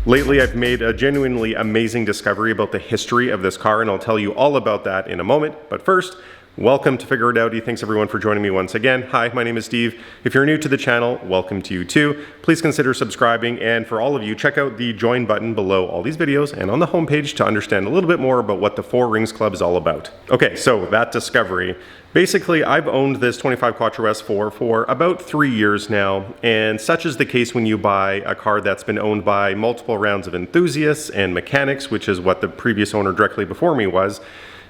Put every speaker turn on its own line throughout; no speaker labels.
Lately, I've made a genuinely amazing discovery about the history of this car, and I'll tell you all about that in a moment. But first, welcome to Figure It Audi. Thanks everyone for joining me once again. Hi, my name is Steve. If you're new to the channel, welcome to you too. Please consider subscribing, and for all of you, check out the join button below all these videos and on the homepage to understand a little bit more about what the Four Rings Club is all about. Okay, so that discovery. Basically, I've owned this 25 Quattro S4 for about 3 years now, and such is the case when you buy a car that's been owned by multiple rounds of enthusiasts and mechanics, which is what the previous owner directly before me was.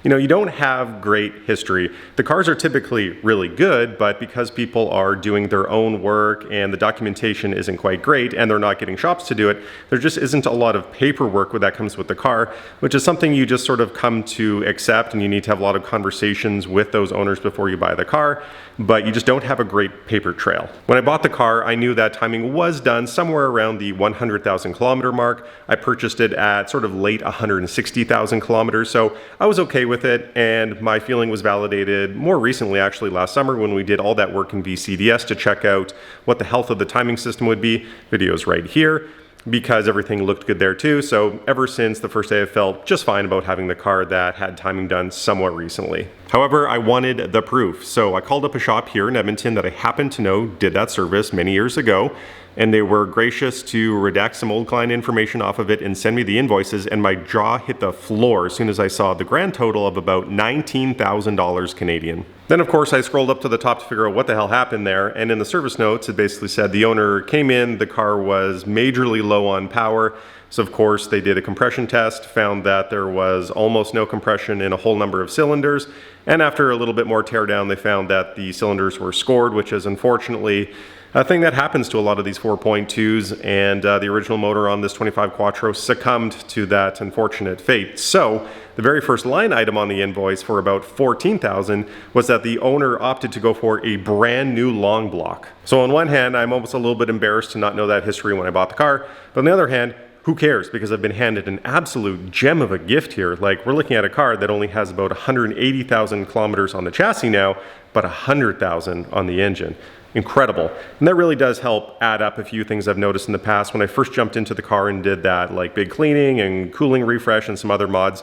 You know, you don't have great history. The cars are typically really good, but because people are doing their own work and the documentation isn't quite great and they're not getting shops to do it, there just isn't a lot of paperwork that comes with the car, which is something you just sort of come to accept, and you need to have a lot of conversations with those owners before you buy the car, but you just don't have a great paper trail. When I bought the car, I knew that timing was done somewhere around the 100,000 kilometer mark. I purchased it at sort of late 160,000 kilometers, so I was okay with it, and my feeling was validated more recently, actually last summer, when we did all that work in VCDS to check out what the health of the timing system would be. Videos right here, because everything looked good there too. So ever since the first day, I felt just fine about having the car that had timing done somewhat recently. However, I wanted the proof, so I called up a shop here in Edmonton that I happen to know did that service many years ago, and they were gracious to redact some old client information off of it and send me the invoices, and my jaw hit the floor as soon as I saw the grand total of about $19,000 Canadian. Then of course I scrolled up to the top to figure out what the hell happened there, and in the service notes it basically said the owner came in, the car was majorly low on power, so of course they did a compression test, found that there was almost no compression in a whole number of cylinders, and after a little bit more teardown they found that the cylinders were scored, which is unfortunately a thing that happens to a lot of these 4.2s, and the original motor on this 25 Quattro succumbed to that unfortunate fate. So the very first line item on the invoice for about $14,000 was that the owner opted to go for a brand new long block. So on one hand, I'm almost a little bit embarrassed to not know that history when I bought the car, but on the other hand, who cares? Because I've been handed an absolute gem of a gift here. Like, we're looking at a car that only has about 180,000 kilometers on the chassis now, but 100,000 on the engine. Incredible. And that really does help add up a few things I've noticed in the past. When I first jumped into the car and did that like big cleaning and cooling refresh and some other mods,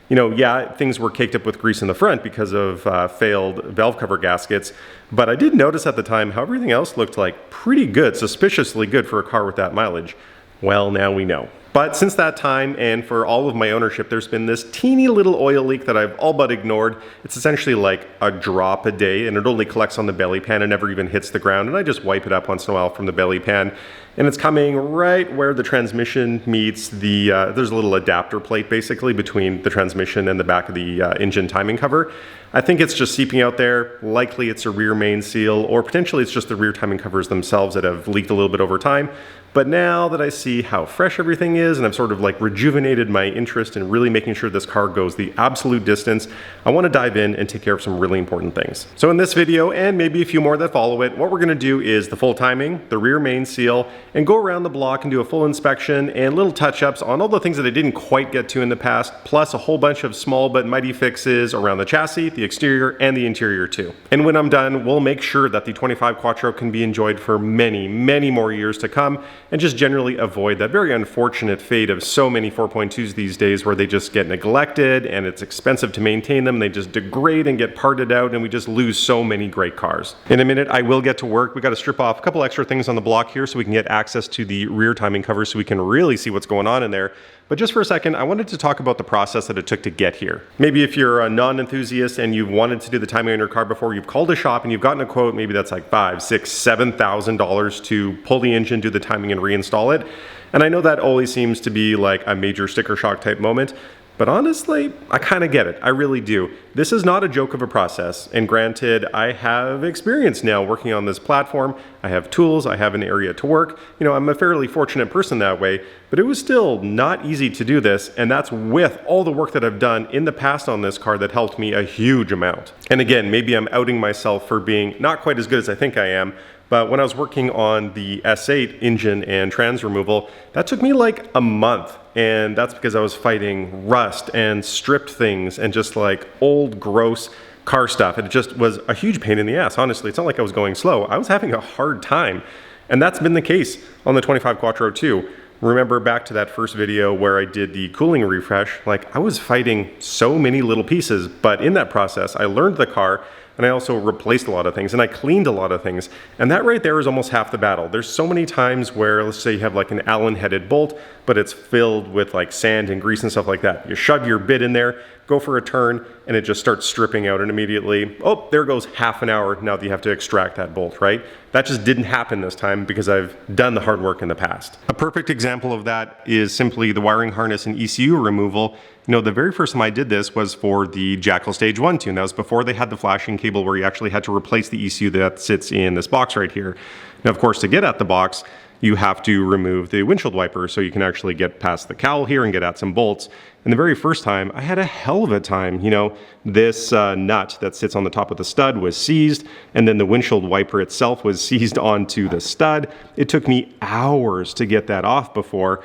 you know, yeah, things were caked up with grease in the front because of failed valve cover gaskets, but I did notice at the time how everything else looked like pretty good, suspiciously good for a car with that mileage. Well, now we know. But since that time, and for all of my ownership, there's been this teeny little oil leak that I've all but ignored. It's essentially like a drop a day, and it only collects on the belly pan and never even hits the ground, and I just wipe it up once in a while from the belly pan. And it's coming right where the transmission meets the, there's a little adapter plate basically between the transmission and the back of the engine timing cover. I think it's just seeping out there. Likely it's a rear main seal, or potentially it's just the rear timing covers themselves that have leaked a little bit over time. But now that I see how fresh everything is, and I've sort of like rejuvenated my interest in really making sure this car goes the absolute distance, I want to dive in and take care of some really important things. So in this video, and maybe a few more that follow it, what we're going to do is the full timing, the rear main seal, and go around the block and do a full inspection and little touch-ups on all the things that I didn't quite get to in the past, plus a whole bunch of small but mighty fixes around the chassis, the exterior, and the interior too. And when I'm done, we'll make sure that the 25 Quattro can be enjoyed for many, many more years to come, and just generally avoid that very unfortunate fate of so many 4.2s these days where they just get neglected and it's expensive to maintain them. They just degrade and get parted out, and we just lose so many great cars. In a minute, I will get to work. We got to strip off a couple extra things on the block here so we can get access to the rear timing cover so we can really see what's going on in there. But just for a second, I wanted to talk about the process that it took to get here. Maybe if you're a non-enthusiast and you've wanted to do the timing on your car before, you've called a shop and you've gotten a quote, maybe that's like $5,000, $6,000, $7,000 to pull the engine, do the timing, and reinstall it. And I know that always seems to be like a major sticker shock type moment, but honestly, I kind of get it. I really do. This is not a joke of a process. And granted, I have experience now working on this platform. I have tools, I have an area to work. You know, I'm a fairly fortunate person that way, but it was still not easy to do this. And that's with all the work that I've done in the past on this car that helped me a huge amount. And again, maybe I'm outing myself for being not quite as good as I think I am, but when I was working on the S8 engine and trans removal, that took me like a month. And that's because I was fighting rust and stripped things and just like old, gross car stuff. It just was a huge pain in the ass, honestly. It's not like I was going slow. I was having a hard time. And that's been the case on the 25 Quattro too. remember back to that first video where I did the cooling refresh, like I was fighting so many little pieces, but in that process, I learned the car and I also replaced a lot of things and I cleaned a lot of things. And that right there is almost half the battle. There's so many times where, let's say you have like an Allen headed bolt, but it's filled with like sand and grease and stuff like that. You shove your bit in there, go for a turn, and it just starts stripping out, and immediately, oh, there goes half an hour now that you have to extract that bolt, right? That just didn't happen this time because I've done the hard work in the past. A perfect example of that is simply the wiring harness and ECU removal. You know, the very first time I did this was for the Jackal Stage 1 tune. That was before they had the flashing cable where you actually had to replace the ECU that sits in this box right here. Now, of course, to get at the box, you have to remove the windshield wiper so you can actually get past the cowl here and get at some bolts. And the very first time, I had a hell of a time. You know, this nut that sits on the top of the stud was seized, and then the windshield wiper itself was seized onto the stud. It took me hours to get that off before.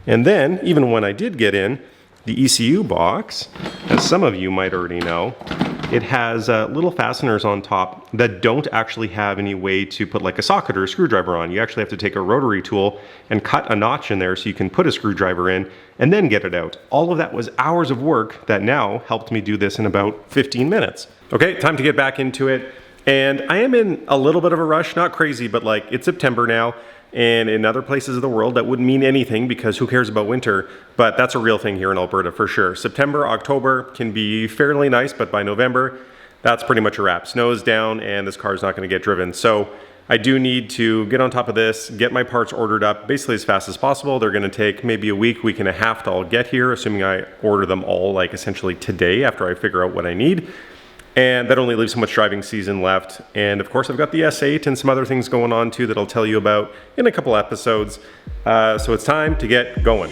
And then, even when I did get in, the ECU box, as some of you might already know, it has little fasteners on top that don't actually have any way to put like a socket or a screwdriver on. You actually have to take a rotary tool and cut a notch in there so you can put a screwdriver in and then get it out. All of that was hours of work that now helped me do this in about 15 minutes. Okay, time to get back into it. And I am in a little bit of a rush, not crazy, but like it's September now. And in other places of the world, that wouldn't mean anything because who cares about winter? But that's a real thing here in Alberta for sure. September, October can be fairly nice, but by November, that's pretty much a wrap. Snow is down and this car is not going to get driven. So I do need to get on top of this, get my parts ordered up basically as fast as possible. They're going to take maybe a week, week and a half to all get here, assuming I order them all like essentially today after I figure out what I need. And that only leaves so much driving season left. And of course, I've got the S8 and some other things going on too that I'll tell you about in a couple episodes. So it's time to get going.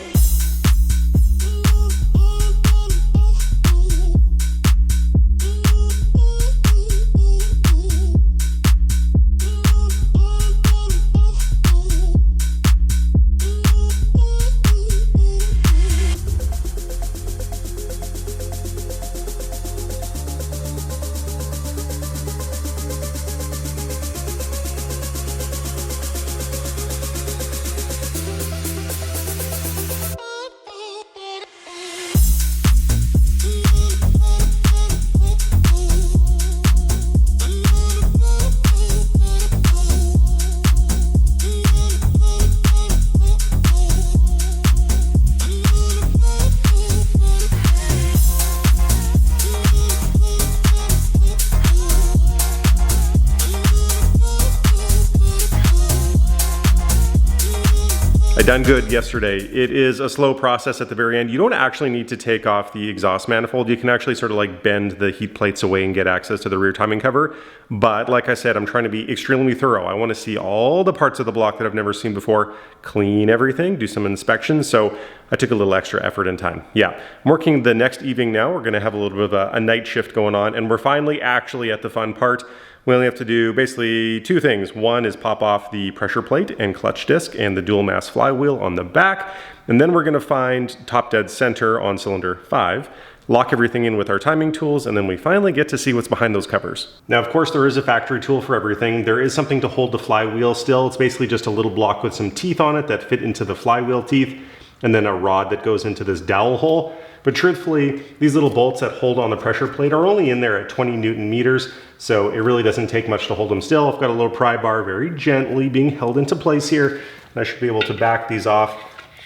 I done good yesterday. It is a slow process at the very end. You don't actually need to take off the exhaust manifold. You can actually sort of like bend the heat plates away and get access to the rear timing cover. But like I said, I'm trying to be extremely thorough. I want to see all the parts of the block that I've never seen before, clean everything, do some inspections. So I took a little extra effort and time. Yeah, I'm working the next evening now. We're going to have a little bit of a night shift going on, and we're finally actually at the fun part. We only have to do basically two things. One is pop off the pressure plate and clutch disc and the dual mass flywheel on the back. And then we're gonna find top dead center on cylinder 5, lock everything in with our timing tools, and then we finally get to see what's behind those covers. Now, of course, there is a factory tool for everything. There is something to hold the flywheel still. It's basically just a little block with some teeth on it that fit into the flywheel teeth, and then a rod that goes into this dowel hole. But truthfully, these little bolts that hold on the pressure plate are only in there at 20 Newton meters, so it really doesn't take much to hold them still. I've got a little pry bar very gently being held into place here, and I should be able to back these off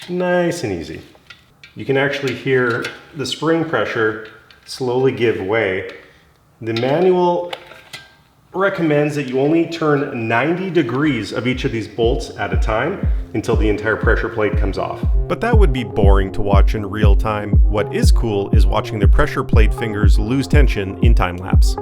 nice and easy. You can actually hear the spring pressure slowly give way. The manual recommends that you only turn 90 degrees of each of these bolts at a time until the entire pressure plate comes off. But that would be boring to watch in real time. What is cool is watching the pressure plate fingers lose tension in time lapse.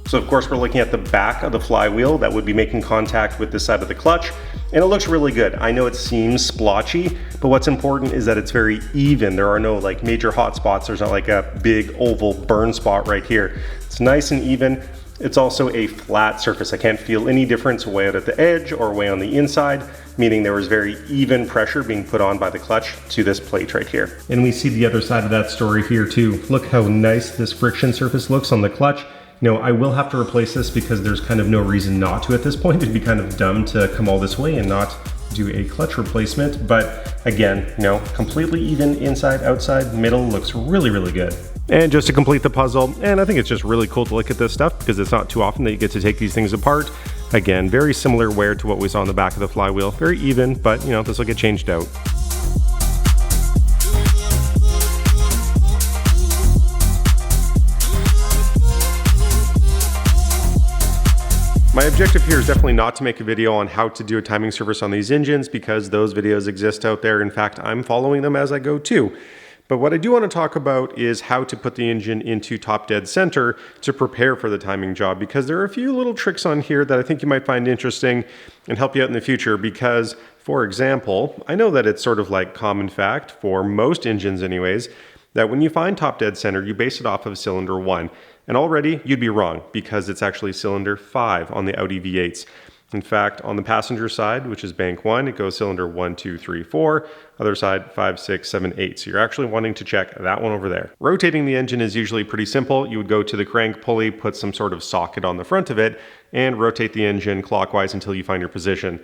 So of course we're looking at the back of the flywheel that would be making contact with this side of the clutch, and it looks really good. I know it seems splotchy, but what's important is that it's very even. There are no like major hot spots. There's not like a big oval burn spot right here. It's nice and even. It's also a flat surface. I can't feel any difference way out at the edge or way on the inside, meaning there was very even pressure being put on by the clutch to this plate right here. And we see the other side of that story here too. Look how nice this friction surface looks on the clutch. No, I will have to replace this because there's kind of no reason not to at this point. It'd be kind of dumb to come all this way and not do a clutch replacement. But again, no, completely even inside, outside, middle looks really, really good. And just to complete the puzzle, and I think it's just really cool to look at this stuff because it's not too often that you get to take these things apart. Again, very similar wear to what we saw on the back of the flywheel. Very even, but you know, this will get changed out. My objective here is definitely not to make a video on how to do a timing service on these engines because those videos exist out there. In fact, I'm following them as I go too. But what I do want to talk about is how to put the engine into top dead center to prepare for the timing job, because there are a few little tricks on here that I think you might find interesting and help you out in the future. Because, for example, I know that it's sort of like common fact for most engines anyways, that when you find top dead center, you base it off of cylinder 1. And already you'd be wrong because it's actually cylinder 5 on the Audi V8s. In fact, on the passenger side, which is bank 1, it goes cylinder 1, 2, 3, 4, other side 5, 6, 7, 8. So you're actually wanting to check that one over there. Rotating the engine is usually pretty simple. You would go to the crank pulley, put some sort of socket on the front of it, and rotate the engine clockwise until you find your position.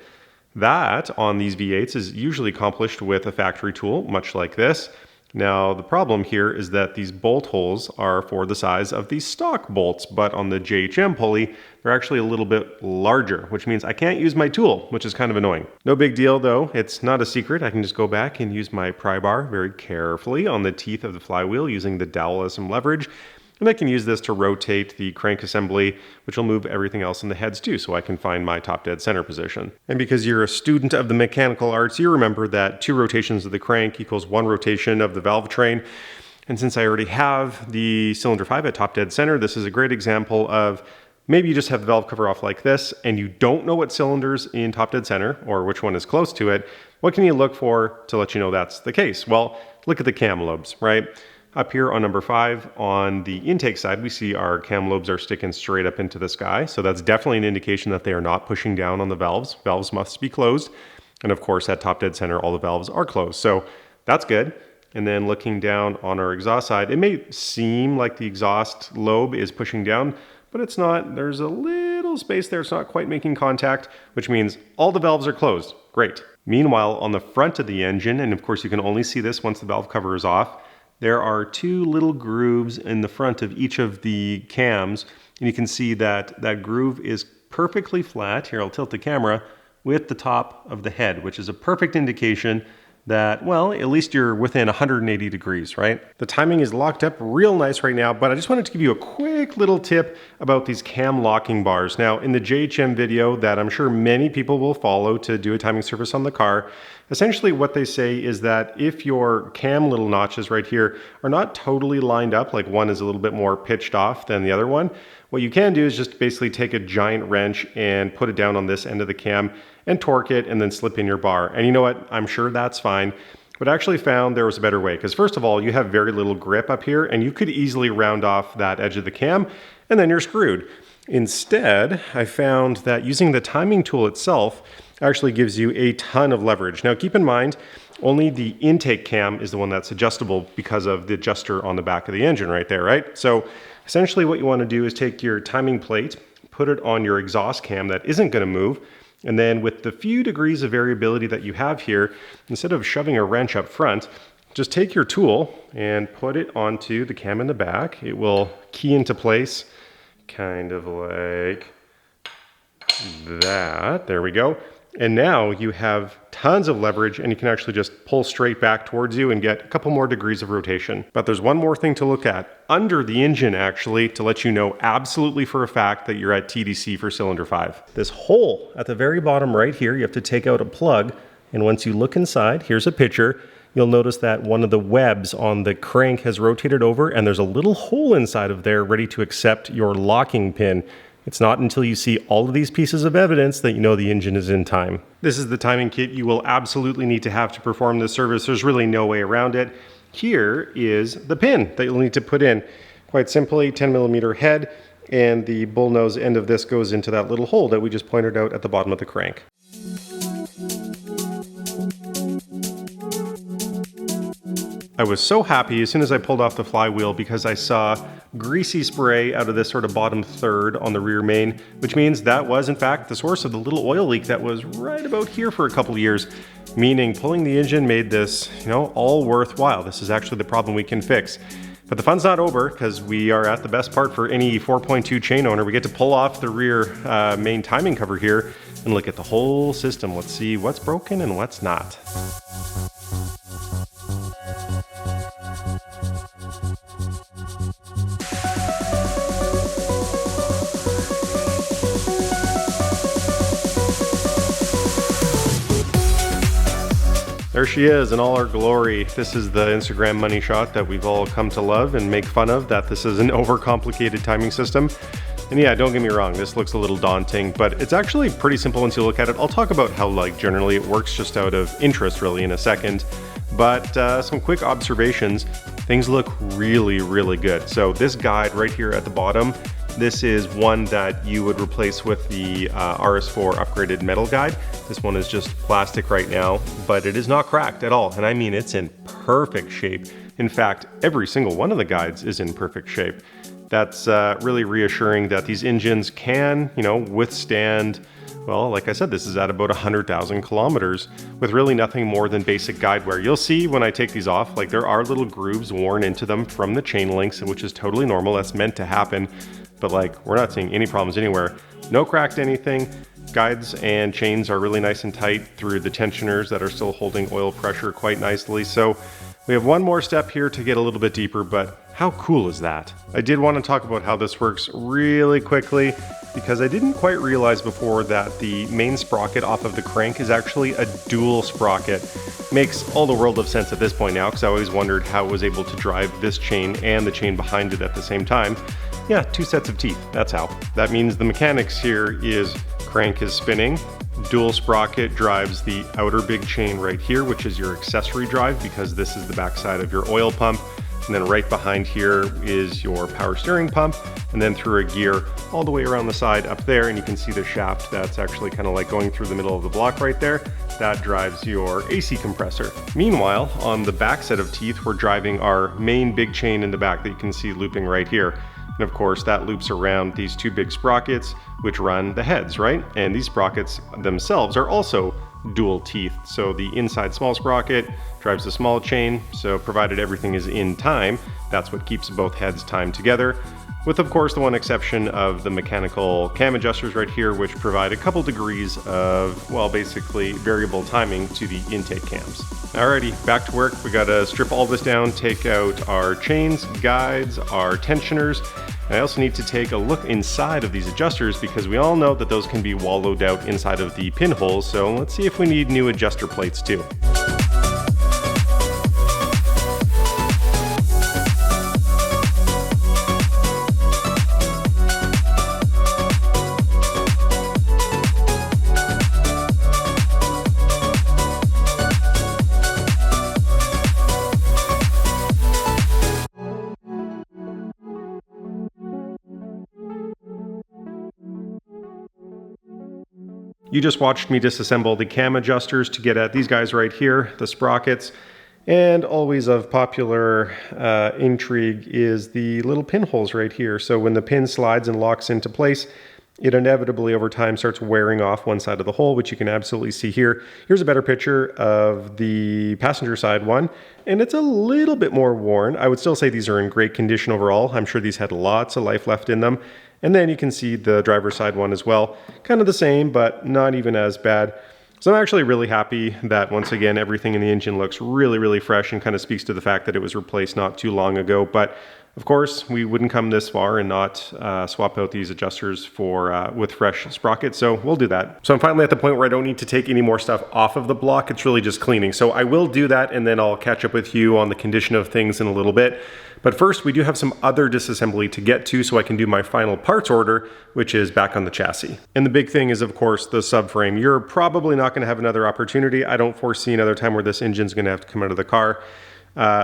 That, on these V8s, is usually accomplished with a factory tool, much like this. Now, the problem here is that these bolt holes are for the size of these stock bolts, but on the JHM pulley, they're actually a little bit larger, which means I can't use my tool, which is kind of annoying. No big deal though, it's not a secret. I can just go back and use my pry bar very carefully on the teeth of the flywheel using the dowel as some leverage. And I can use this to rotate the crank assembly, which will move everything else in the heads too, so I can find my top dead center position. And because you're a student of the mechanical arts, you remember that 2 rotations of the crank equals 1 rotation of the valve train. And since I already have the cylinder 5 at top dead center, this is a great example of maybe you just have the valve cover off like this and you don't know what cylinder's in top dead center or which one is close to it. What can you look for to let you know that's the case? Well, look at the cam lobes, right? Up here on number 5, on the intake side, we see our cam lobes are sticking straight up into the sky. So that's definitely an indication that they are not pushing down on the valves. Valves must be closed. And of course, at top dead center, all the valves are closed. So that's good. And then looking down on our exhaust side, it may seem like the exhaust lobe is pushing down, but it's not. There's a little space there. It's not quite making contact, which means all the valves are closed. Great. Meanwhile, on the front of the engine, and of course you can only see this once the valve cover is off, there are 2 little grooves in the front of each of the cams, and you can see that that groove is perfectly flat. Here, I'll tilt the camera with the top of the head, which is a perfect indication that, well, at least you're within 180 degrees, right? The timing is locked up real nice right now, but I just wanted to give you a quick little tip about these cam locking bars. Now, in the JHM video that I'm sure many people will follow to do a timing service on the car, essentially what they say is that if your cam little notches right here are not totally lined up, like one is a little bit more pitched off than the other one, what you can do is just basically take a giant wrench and put it down on this end of the cam and torque it and then slip in your bar. And you know what? I'm sure that's fine. But I actually found there was a better way, because first of all, you have very little grip up here and you could easily round off that edge of the cam and then you're screwed. Instead, I found that using the timing tool itself actually gives you a ton of leverage. Now keep in mind, only the intake cam is the one that's adjustable because of the adjuster on the back of the engine right there, right? So essentially what you want to do is take your timing plate, put it on your exhaust cam that isn't going to move, and then with the few degrees of variability that you have here, instead of shoving a wrench up front, just take your tool and put it onto the cam in the back. It will key into place kind of like that. There we go. And now you have tons of leverage and you can actually just pull straight back towards you and get a couple more degrees of rotation. But there's one more thing to look at under the engine actually to let you know absolutely for a fact that you're at TDC for cylinder 5. This hole at the very bottom right here, you have to take out a plug, and once you look inside, here's a picture, you'll notice that one of the webs on the crank has rotated over and there's a little hole inside of there ready to accept your locking pin. It's not until you see all of these pieces of evidence that you know the engine is in time. This is the timing kit you will absolutely need to have to perform this service. There's really no way around it. Here is the pin that you'll need to put in. Quite simply, 10mm head, and the bullnose end of this goes into that little hole that we just pointed out at the bottom of the crank. I was so happy as soon as I pulled off the flywheel because I saw greasy spray out of this sort of bottom third on the rear main, which means that was in fact the source of the little oil leak that was right about here for a couple of years, meaning pulling the engine made this, all worthwhile. This is actually the problem we can fix. But the fun's not over, because we are at the best part for any 4.2 chain owner. We get to pull off the rear main timing cover here and look at the whole system. Let's see what's broken and what's not. There she is in all her glory. This is the Instagram money shot that we've all come to love and make fun of, that this is an overcomplicated timing system. And yeah, don't get me wrong, this looks a little daunting, but it's actually pretty simple once you look at it. I'll talk about how generally it works just out of interest really in a second. But some quick observations, things look really, really good. So this guide right here at the bottom, this is one that you would replace with the RS4 upgraded metal guide. This one is just plastic right now, but it is not cracked at all. And I mean, it's in perfect shape. In fact, every single one of the guides is in perfect shape. That's really reassuring that these engines can, withstand, well, like I said, this is at about 100,000 kilometers with really nothing more than basic guide wear. You'll see when I take these off, there are little grooves worn into them from the chain links, which is totally normal. That's meant to happen. But we're not seeing any problems anywhere. No cracked anything. Guides and chains are really nice and tight through the tensioners that are still holding oil pressure quite nicely. So we have one more step here to get a little bit deeper, but how cool is that? I did want to talk about how this works really quickly, because I didn't quite realize before that the main sprocket off of the crank is actually a dual sprocket. Makes all the world of sense at this point now, because I always wondered how it was able to drive this chain and the chain behind it at the same time. Yeah, 2 sets of teeth, that's how. That means the mechanics here is crank is spinning, dual sprocket drives the outer big chain right here, which is your accessory drive, because this is the backside of your oil pump. And then right behind here is your power steering pump, and then through a gear all the way around the side up there, and you can see the shaft that's actually kind of going through the middle of the block right there. That drives your AC compressor. Meanwhile, on the back set of teeth, we're driving our main big chain in the back that you can see looping right here. And of course, that loops around these 2 big sprockets, which run the heads, right? And these sprockets themselves are also dual teeth. So the inside small sprocket drives the small chain. So provided everything is in time, that's what keeps both heads timed together. With of course the one exception of the mechanical cam adjusters right here, which provide a couple degrees of, well, basically variable timing to the intake cams. Alrighty, back to work. We gotta strip all this down, take out our chains, guides, our tensioners. And I also need to take a look inside of these adjusters, because we all know that those can be wallowed out inside of the pinholes. So let's see if we need new adjuster plates too. You just watched me disassemble the cam adjusters to get at these guys right here, the sprockets. And always of popular intrigue is the little pinholes right here. So when the pin slides and locks into place, it inevitably over time starts wearing off one side of the hole, which you can absolutely see here. Here's a better picture of the passenger side one, and it's a little bit more worn. I would still say these are in great condition overall. I'm sure these had lots of life left in them. And then you can see the driver's side one as well. Kind of the same, but not even as bad. So I'm actually really happy that once again, everything in the engine looks really, really fresh, and kind of speaks to the fact that it was replaced not too long ago. But of course, we wouldn't come this far and not swap out these adjusters for with fresh sprockets, so we'll do that. So I'm finally at the point where I don't need to take any more stuff off of the block. It's really just cleaning. So I will do that, and then I'll catch up with you on the condition of things in a little bit. But first, we do have some other disassembly to get to so I can do my final parts order, which is back on the chassis. And the big thing is, of course, the subframe. You're probably not going to have another opportunity. I don't foresee another time where this engine's going to have to come out of the car.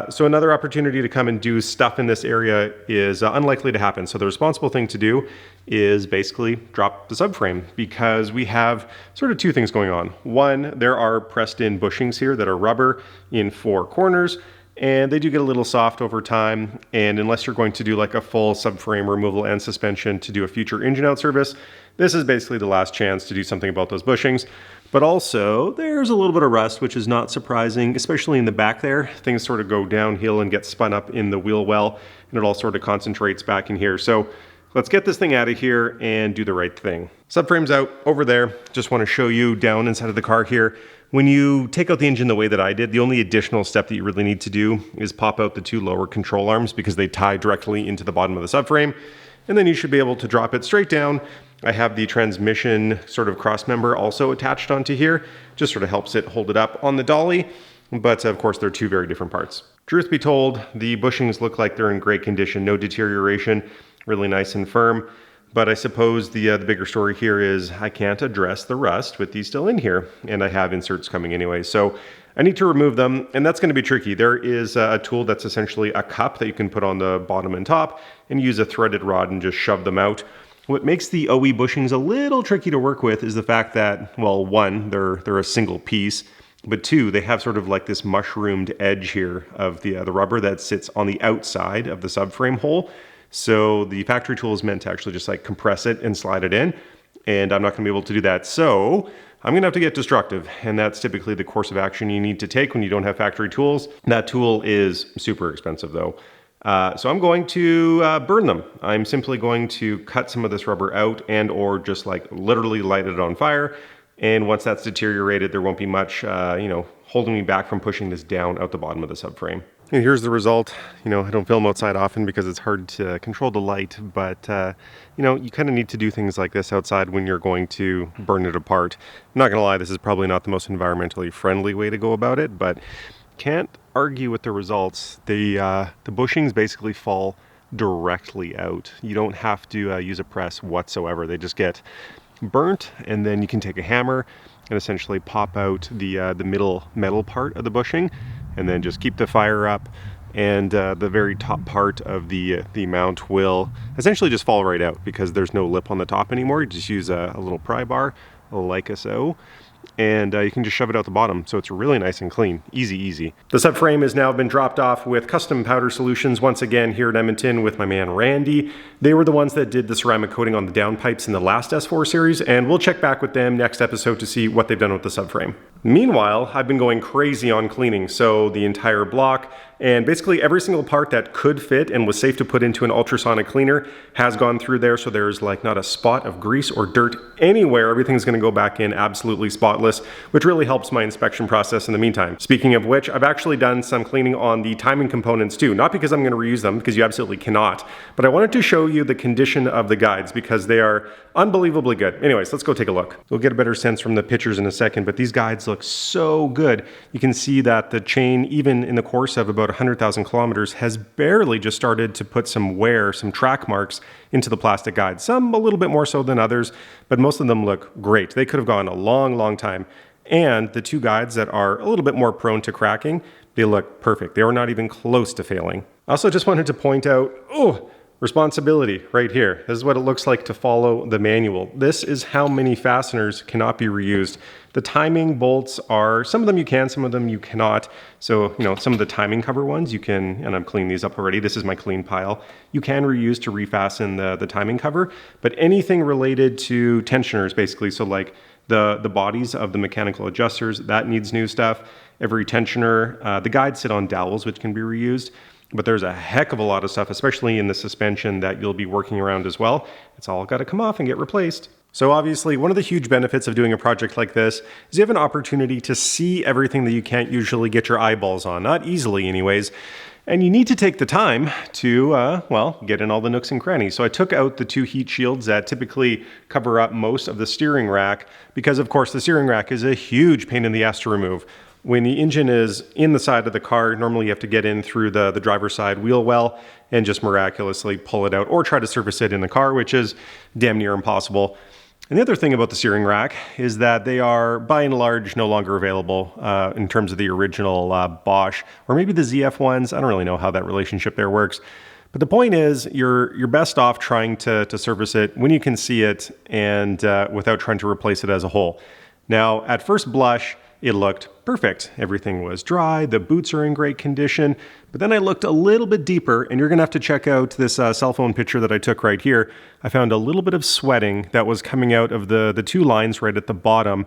So another opportunity to come and do stuff in this area is unlikely to happen. So the responsible thing to do is basically drop the subframe, because we have sort of two things going on. One, there are pressed in bushings here that are rubber in 4 corners. and they do get a little soft over time. And unless you're going to do like a full subframe removal and suspension to do a future engine out service, this is basically the last chance to do something about those bushings. But also, there's a little bit of rust, which is not surprising, especially in the back there. Things sort of go downhill and get spun up in the wheel well, and it all sort of concentrates back in here. So let's get this thing out of here and do the right thing. Subframe's out over there. Just want to show you down inside of the car here. When you take out the engine the way that I did, the only additional step that you really need to do is pop out the two lower control arms because they tie directly into the bottom of the subframe. And then you should be able to drop it straight down. I have the transmission sort of cross member also attached onto here. Just sort of helps it hold it up on the dolly. But of course, they're two very different parts. Truth be told, the bushings look like they're in great condition, no deterioration, really nice and firm. But I suppose the bigger story here is I can't address the rust with these still in here, and I have inserts coming anyway. So I need to remove them, and that's going to be tricky. There is a tool that's essentially a cup that you can put on the bottom and top and use a threaded rod and just shove them out. What makes the OE bushings a little tricky to work with is the fact that, well, one, they're a single piece, but two, they have sort of like this mushroomed edge here of the rubber that sits on the outside of the subframe hole. So the factory tool is meant to actually just like compress it and slide it in, and I'm not going to be able to do that. So I'm going to have to get destructive, and that's typically the course of action you need to take when you don't have factory tools. That tool is super expensive though. So I'm going to burn them. I'm simply going to cut some of this rubber out and or just like literally light it on fire. And once that's deteriorated, there won't be much, holding me back from pushing this down out the bottom of the subframe. And here's the result. I don't film outside often because it's hard to control the light, but you kind of need to do things like this outside when you're going to burn it apart. I'm not gonna lie, this is probably not the most environmentally friendly way to go about it, but can't argue with the results. The bushings basically fall directly out. You don't have to use a press whatsoever. They just get burnt, and then you can take a hammer and essentially pop out the middle metal part of the bushing, and then just keep the fire up, and the very top part of the mount will essentially just fall right out because there's no lip on the top anymore. You just use a little pry bar like so, and you can just shove it out the bottom. So it's really nice and clean. Easy. The subframe has now been dropped off with Custom Powder Solutions once again here at Edmonton with my man Randy. They were the ones that did the ceramic coating on the downpipes in the last S4 series, and we'll check back with them next episode to see what they've done with the subframe. Meanwhile, I've been going crazy on cleaning, so the entire block and basically every single part that could fit and was safe to put into an ultrasonic cleaner has gone through there, so there's like not a spot of grease or dirt anywhere. Everything's going to go back in absolutely spotless, which really helps my inspection process in the meantime. Speaking of which, I've actually done some cleaning on the timing components too, not because I'm going to reuse them, because you absolutely cannot, but I wanted to show you the condition of the guides because they are unbelievably good. Anyways, let's go take a look. We'll get a better sense from the pictures in a second, but these guides look so good. You can see that the chain, even in the course of about 100,000 kilometers, has barely just started to put some wear, some track marks into the plastic guide. Some a little bit more so than others, but most of them look great. They could have gone a long time. And the two guides that are a little bit more prone to cracking, they look perfect. They were not even close to failing. I also just wanted to point out, responsibility right here. This is what it looks like to follow the manual. This is how many fasteners cannot be reused. The timing bolts are, some of them you can, some of them you cannot. So, some of the timing cover ones you can, and I've cleaned these up already. This is my clean pile. You can reuse to refasten the timing cover, but anything related to tensioners basically, so like the bodies of the mechanical adjusters, that needs new stuff. Every tensioner, the guides sit on dowels which can be reused. But there's a heck of a lot of stuff, especially in the suspension, that you'll be working around as well. It's all got to come off and get replaced. So obviously, one of the huge benefits of doing a project like this is you have an opportunity to see everything that you can't usually get your eyeballs on, not easily anyways. And you need to take the time to, get in all the nooks and crannies. So I took out the two heat shields that typically cover up most of the steering rack because, of course, the steering rack is a huge pain in the ass to remove. When the engine is in the side of the car, normally you have to get in through the driver's side wheel well and just miraculously pull it out or try to service it in the car, which is damn near impossible. And the other thing about the steering rack is that they are, by and large, no longer available in terms of the original Bosch or maybe the ZF ones. I don't really know how that relationship there works. But the point is, you're best off trying to service it when you can see it and without trying to replace it as a whole. Now, at first blush, it looked perfect. Everything was dry, the boots are in great condition. But then I looked a little bit deeper, and you're gonna have to check out this cell phone picture that I took right here. I found a little bit of sweating that was coming out of the two lines right at the bottom.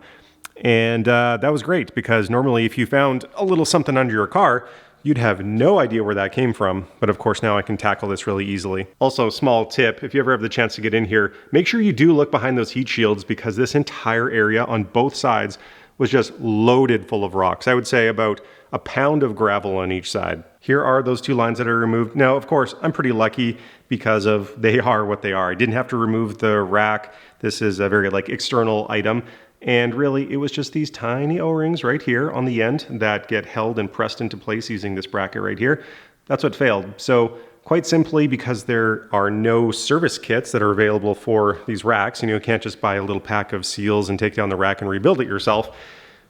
And that was great, because normally if you found a little something under your car, you'd have no idea where that came from. But of course now I can tackle this really easily. Also, small tip, if you ever have the chance to get in here, make sure you do look behind those heat shields, because this entire area on both sides was just loaded full of rocks. I would say about a pound of gravel on each side. Here are those two lines that I removed. Now, of course, I'm pretty lucky because of they are what they are. I didn't have to remove the rack. This is a very external item. And really, it was just these tiny O-rings right here on the end that get held and pressed into place using this bracket right here. That's what failed. So quite simply, because there are no service kits that are available for these racks, you can't just buy a little pack of seals and take down the rack and rebuild it yourself.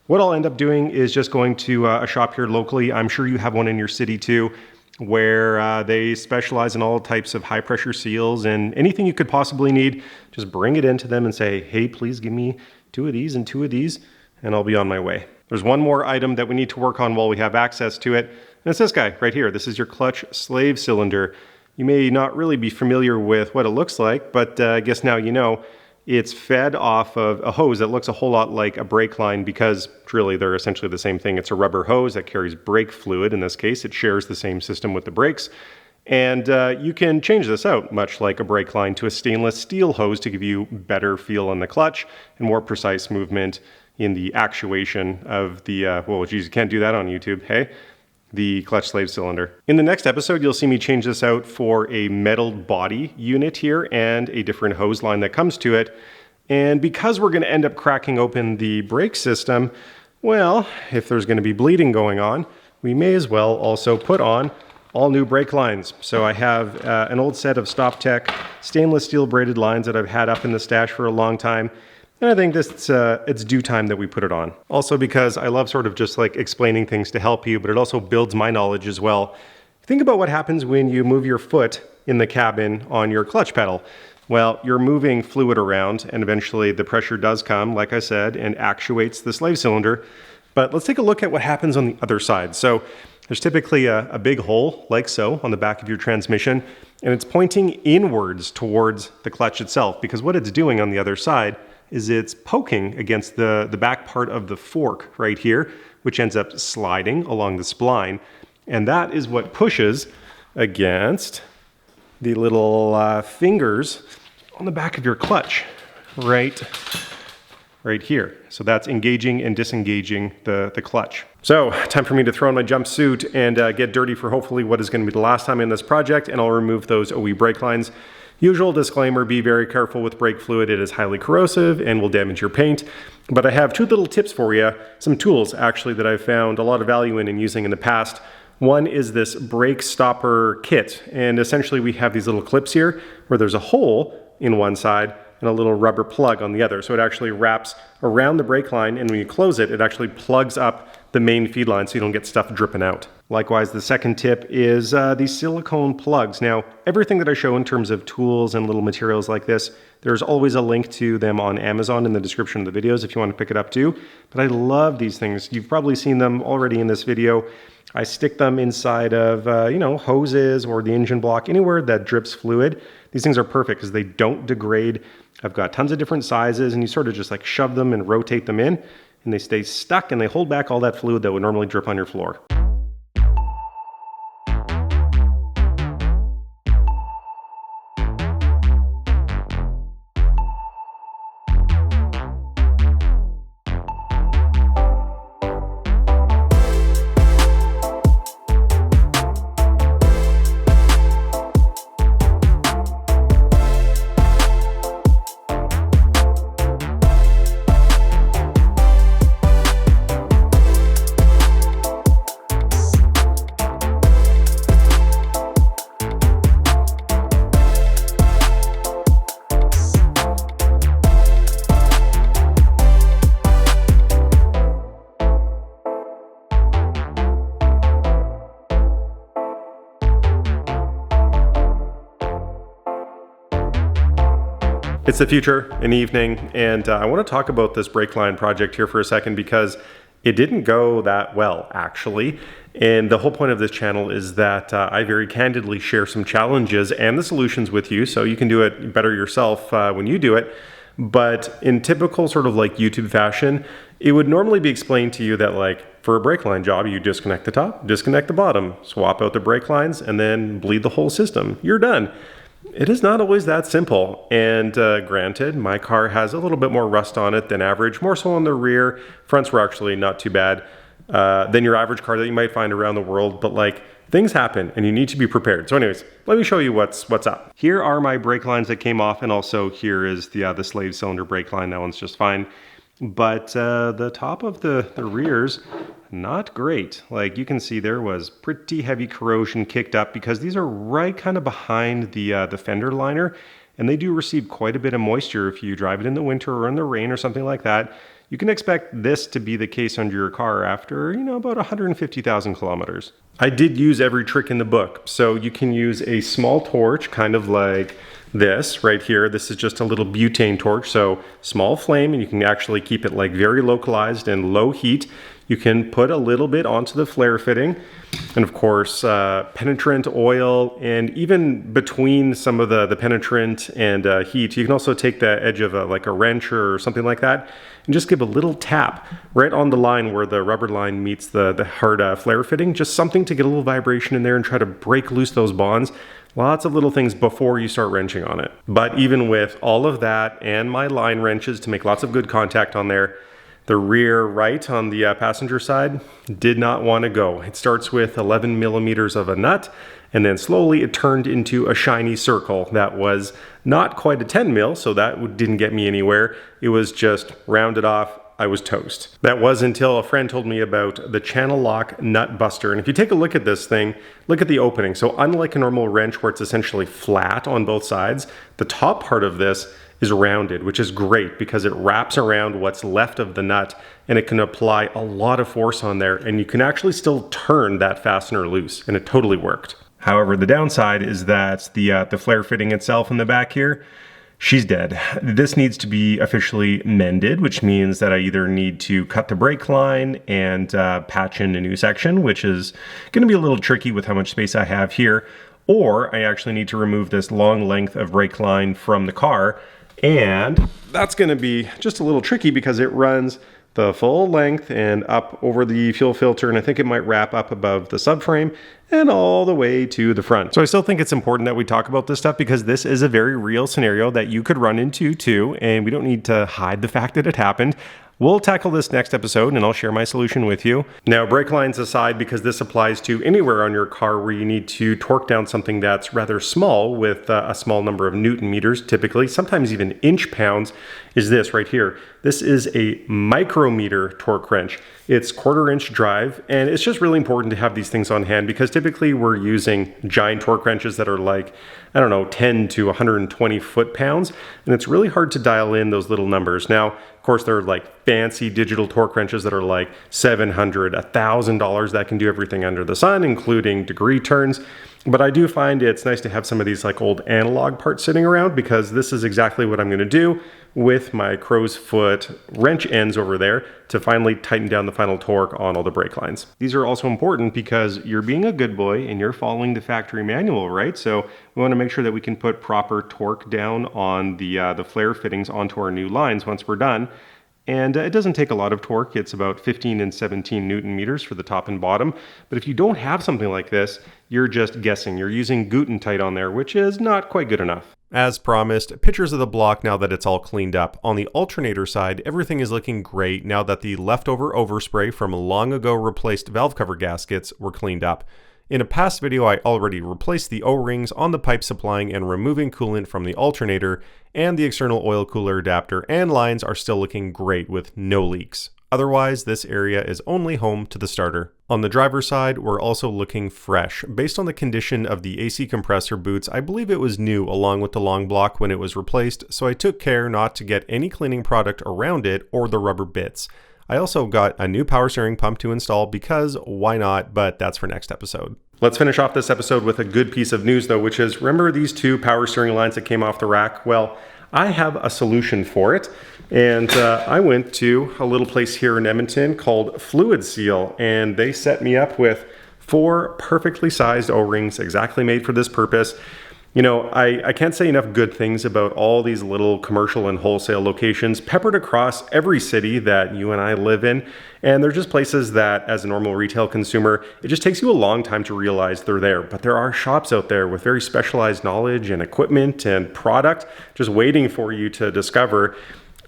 What I'll end up doing is just going to a shop here locally. I'm sure you have one in your city too, where they specialize in all types of high pressure seals, and anything you could possibly need, just bring it into them and say, hey, please give me 2 of these and 2 of these, and I'll be on my way. There's one more item that we need to work on while we have access to it, and it's this guy right here. This is your clutch slave cylinder. You may not really be familiar with what it looks like, but I guess now you know. It's fed off of a hose that looks a whole lot like a brake line, because truly they're essentially the same thing. It's a rubber hose that carries brake fluid. In this case, it shares the same system with the brakes. And you can change this out, much like a brake line, to a stainless steel hose to give you better feel on the clutch and more precise movement in the actuation of the, well, geez, you can't do that on YouTube, hey? The clutch slave cylinder. In the next episode, you'll see me change this out for a metal body unit here and a different hose line that comes to it. And because we're gonna end up cracking open the brake system, well, if there's gonna be bleeding going on, we may as well also put on all new brake lines. So I have an old set of StopTech stainless steel braided lines that I've had up in the stash for a long time. And I think it's due time that we put it on. Also, because I love sort of just explaining things to help you, but it also builds my knowledge as well. Think about what happens when you move your foot in the cabin on your clutch pedal. Well, you're moving fluid around, and eventually the pressure does come, like I said, and actuates the slave cylinder. But let's take a look at what happens on the other side. So there's typically a big hole, like so, on the back of your transmission, and it's pointing inwards towards the clutch itself, because what it's doing on the other side is it's poking against the back part of the fork right here, which ends up sliding along the spline. And that is what pushes against the little fingers on the back of your clutch right here. So that's engaging and disengaging the clutch. So time for me to throw on my jumpsuit and get dirty for hopefully what is going to be the last time in this project, and I'll remove those OE brake lines. Usual disclaimer, be very careful with brake fluid. It is highly corrosive and will damage your paint. But I have 2 little tips for you, some tools actually that I've found a lot of value in and using in the past. One is this brake stopper kit, and essentially we have these little clips here where there's a hole in one side and a little rubber plug on the other. So it actually wraps around the brake line, and when you close it, it actually plugs up the main feed line so you don't get stuff dripping out. Likewise, the second tip is these silicone plugs. Now, everything that I show in terms of tools and little materials like this, there's always a link to them on Amazon in the description of the videos if you want to pick it up too. But I love these things. You've probably seen them already in this video. I stick them inside of, hoses or the engine block, anywhere that drips fluid. These things are perfect because they don't degrade. I've got tons of different sizes, and you sort of just shove them and rotate them in, and they stay stuck and they hold back all that fluid that would normally drip on your floor. It's the future, an evening, and I want to talk about this brake line project here for a second because It didn't go that well, actually. And the whole point of this channel is that I very candidly share some challenges and the solutions with you, so you can do it better yourself when you do it. But in typical sort of like YouTube fashion, it would normally be explained to you that like for a brake line job, you disconnect the top, disconnect the bottom, swap out the brake lines, and then bleed the whole system. You're done. It is not always that simple. And granted, my car has a little bit more rust on it than average, more so on the rear. Fronts were actually not too bad than your average car that you might find around the world. But like, things happen and you need to be prepared. So anyways, let me show you what's up. Here are my brake lines that came off, and also here is the slave cylinder brake line. That one's just fine. But the top of the rears, not great. Like you can see, there was pretty heavy corrosion kicked up because these are right kind of behind the fender liner, and they do receive quite a bit of moisture if you drive it in the winter or in the rain or something like that. You can expect this to be the case under your car after, about 150,000 kilometers. I did use every trick in the book. So you can use a small torch, kind of like this right here. This is just a little butane torch, so small flame, and you can actually keep it like very localized and low heat. You can put a little bit onto the flare fitting, and of course penetrant oil, and even between some of the penetrant and heat, you can also take the edge of like a wrench or something like that and just give a little tap right on the line where the rubber line meets the hard flare fitting. Just something to get a little vibration in there and try to break loose those bonds. Lots of little things before you start wrenching on it. But even with all of that and my line wrenches to make lots of good contact on there, the rear right on the passenger side did not want to go. It starts with 11 millimeters of a nut, and then slowly it turned into a shiny circle that was not quite a 10 mil, so that didn't get me anywhere. It was just rounded off. I was toast. That was until a friend told me about the channel lock nut buster. And if you take a look at this thing, look at the opening. So unlike a normal wrench where it's essentially flat on both sides, the top part of this is rounded, which is great because it wraps around what's left of the nut and it can apply a lot of force on there, and you can actually still turn that fastener loose, and it totally worked. However, the downside is that the flare fitting itself in the back here, she's dead. This needs to be officially mended, which means that I either need to cut the brake line and patch in a new section, which is going to be a little tricky with how much space I have here, or I actually need to remove this long length of brake line from the car, and that's going to be just a little tricky because it runs the full length and up over the fuel filter, and I think it might wrap up above the subframe and all the way to the front. So I still think it's important that we talk about this stuff because this is a very real scenario that you could run into too, and we don't need to hide the fact that it happened. We'll tackle this next episode and I'll share my solution with you. Now, brake lines aside, because this applies to anywhere on your car where you need to torque down something that's rather small with a small number of Newton meters, typically, sometimes even inch pounds, is this right here. This is a micrometer torque wrench. It's 1/4 inch drive, and it's just really important to have these things on hand because typically we're using giant torque wrenches that are like, 10 to 120 foot-pounds, and it's really hard to dial in those little numbers. Now, of course, there are like fancy digital torque wrenches that are like $700, $1,000 that can do everything under the sun, including degree turns. But I do find it's nice to have some of these like old analog parts sitting around because this is exactly what I'm going to do with my crow's foot wrench ends over there to finally tighten down the final torque on all the brake lines. These are also important because you're being a good boy and you're following the factory manual, right? So we want to make sure that we can put proper torque down on the flare fittings onto our new lines once we're done. And it doesn't take a lot of torque. It's about 15 and 17 Newton meters for the top and bottom. But if you don't have something like this, you're just guessing. You're using Gutentite on there, which is not quite good enough. As promised, pictures of the block now that it's all cleaned up. On the alternator side, everything is looking great now that the leftover overspray from long ago replaced valve cover gaskets were cleaned up. In a past video, I already replaced the O-rings on the pipe supplying and removing coolant from the alternator, and the external oil cooler adapter and lines are still looking great with no leaks. Otherwise, this area is only home to the starter. On the driver's side, we're also looking fresh. Based on the condition of the AC compressor boots, I believe it was new along with the long block when it was replaced, so I took care not to get any cleaning product around it or the rubber bits. I also got a new power steering pump to install because why not, but that's for next episode. Let's finish off this episode with a good piece of news though, which is, remember these two power steering lines that came off the rack? Well, I have a solution for it. And I went to a little place here in Edmonton called Fluid Seal, and they set me up with 4 perfectly sized O-rings, exactly made for this purpose. You know, I can't say enough good things about all these little commercial and wholesale locations peppered across every city that you and I live in. And they're just places that, as a normal retail consumer, it just takes you a long time to realize they're there. But there are shops out there with very specialized knowledge and equipment and product just waiting for you to discover.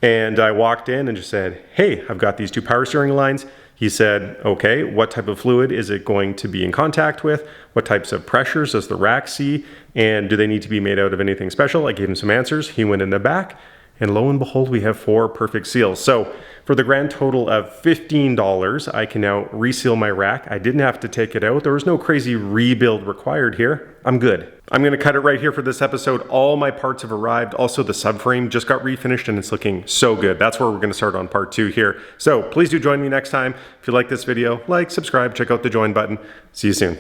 And I walked in and just said, hey, I've got these 2 power steering lines. He said, okay, what type of fluid is it going to be in contact with? What types of pressures does the rack see? And do they need to be made out of anything special? I gave him some answers. He went in the back, and lo and behold, we have 4 perfect seals. So for the grand total of $15, I can now reseal my rack. I didn't have to take it out. There was no crazy rebuild required here. I'm good. I'm gonna cut it right here for this episode. All my parts have arrived. Also, the subframe just got refinished and it's looking so good. That's where we're gonna start on part 2 here. So please do join me next time. If you like this video, like, subscribe, check out the join button. See you soon.